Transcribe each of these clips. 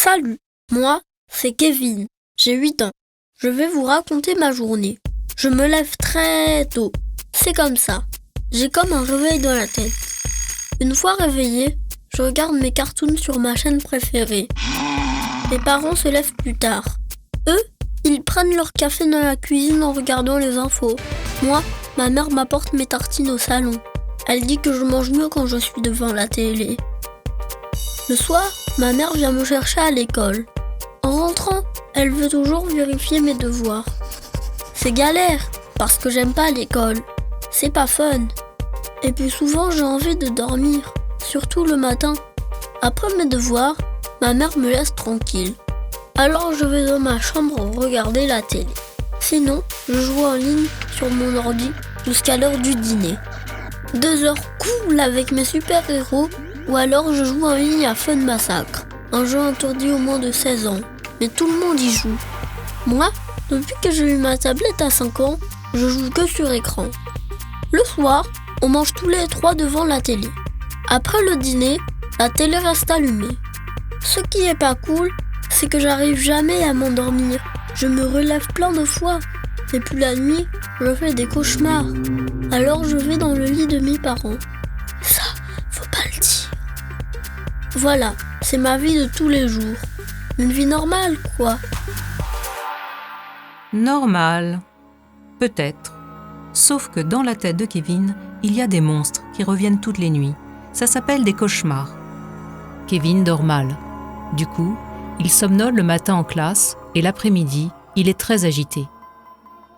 Salut, moi, c'est Kevin, j'ai 8 ans. Je vais vous raconter ma journée. Je me lève très tôt. C'est comme ça. J'ai comme un réveil dans la tête. Une fois réveillé, je regarde mes cartoons sur ma chaîne préférée. Mes parents se lèvent plus tard. Eux, ils prennent leur café dans la cuisine en regardant les infos. Moi, ma mère m'apporte mes tartines au salon. Elle dit que je mange mieux quand je suis devant la télé. Le soir, ma mère vient me chercher à l'école. En rentrant, elle veut toujours vérifier mes devoirs. C'est galère, parce que j'aime pas l'école. C'est pas fun. Et puis souvent, j'ai envie de dormir, surtout le matin. Après mes devoirs, ma mère me laisse tranquille. Alors je vais dans ma chambre regarder la télé. Sinon, je joue en ligne sur mon ordi jusqu'à l'heure du dîner. 2 heures cool avec mes super-héros, ou alors je joue en ligne à Fun Massacre, un jeu interdit aux moins de 16 ans. Mais tout le monde y joue. Moi, depuis que j'ai eu ma tablette à 5 ans, je joue que sur écran. Le soir, on mange tous les 3 devant la télé. Après le dîner, la télé reste allumée. Ce qui est pas cool, c'est que j'arrive jamais à m'endormir. Je me relève plein de fois. Et puis la nuit, je fais des cauchemars. Alors je vais dans le lit de mes parents. Ça, faut pas le dire. Voilà, c'est ma vie de tous les jours. Une vie normale, quoi. Normal. Peut-être. Sauf que dans la tête de Kevin, il y a des monstres qui reviennent toutes les nuits. Ça s'appelle des cauchemars. Kevin dort mal. Du coup, il somnole le matin en classe et l'après-midi, il est très agité.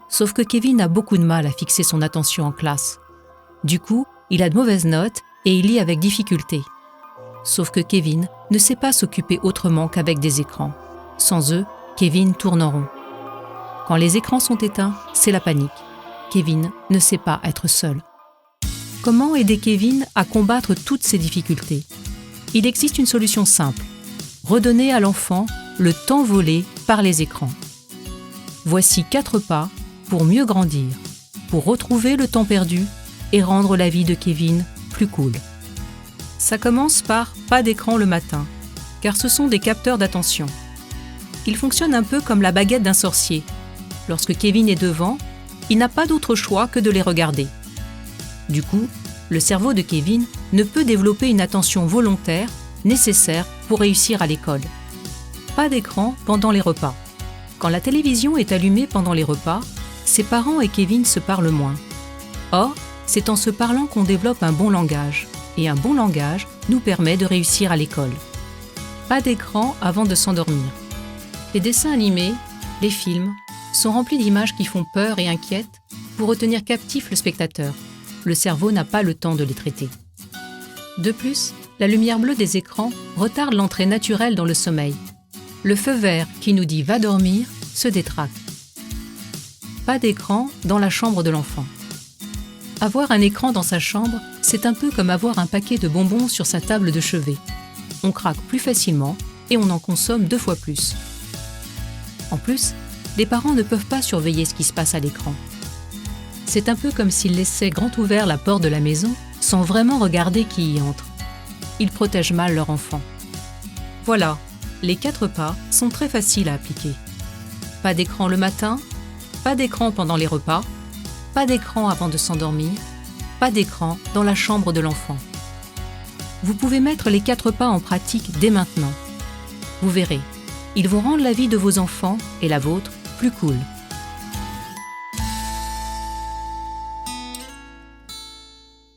Sauf que Kevin a beaucoup de mal à fixer son attention en classe. Du coup, il a de mauvaises notes et il lit avec difficulté. Sauf que Kevin ne sait pas s'occuper autrement qu'avec des écrans. Sans eux, Kevin tourne en rond. Quand les écrans sont éteints, c'est la panique. Kevin ne sait pas être seul. Comment aider Kevin à combattre toutes ces difficultés ? Il existe une solution simple. Redonner à l'enfant le temps volé par les écrans. Voici 4 pas pour mieux grandir, pour retrouver le temps perdu et rendre la vie de Kevin plus cool. Ça commence par pas d'écran le matin, car ce sont des capteurs d'attention. Ils fonctionnent un peu comme la baguette d'un sorcier. Lorsque Kevin est devant, il n'a pas d'autre choix que de les regarder. Du coup, le cerveau de Kevin ne peut développer une attention volontaire nécessaire pour réussir à l'école. Pas d'écran pendant les repas. Quand la télévision est allumée pendant les repas, ses parents et Kevin se parlent moins. Or, c'est en se parlant qu'on développe un bon langage. Et un bon langage nous permet de réussir à l'école. Pas d'écran avant de s'endormir. Les dessins animés, les films, sont remplis d'images qui font peur et inquiètent pour retenir captif le spectateur. Le cerveau n'a pas le temps de les traiter. De plus, la lumière bleue des écrans retarde l'entrée naturelle dans le sommeil. Le feu vert qui nous dit « va dormir » se détraque. Pas d'écran dans la chambre de l'enfant. Avoir un écran dans sa chambre, c'est un peu comme avoir un paquet de bonbons sur sa table de chevet. On craque plus facilement et on en consomme 2 fois plus. En plus, les parents ne peuvent pas surveiller ce qui se passe à l'écran. C'est un peu comme s'ils laissaient grand ouvert la porte de la maison sans vraiment regarder qui y entre. Ils protègent mal leur enfant. Voilà, les 4 pas sont très faciles à appliquer. Pas d'écran le matin, pas d'écran pendant les repas, pas d'écran avant de s'endormir, pas d'écran dans la chambre de l'enfant. Vous pouvez mettre les 4 pas en pratique dès maintenant. Vous verrez, ils vont rendre la vie de vos enfants et la vôtre plus cool.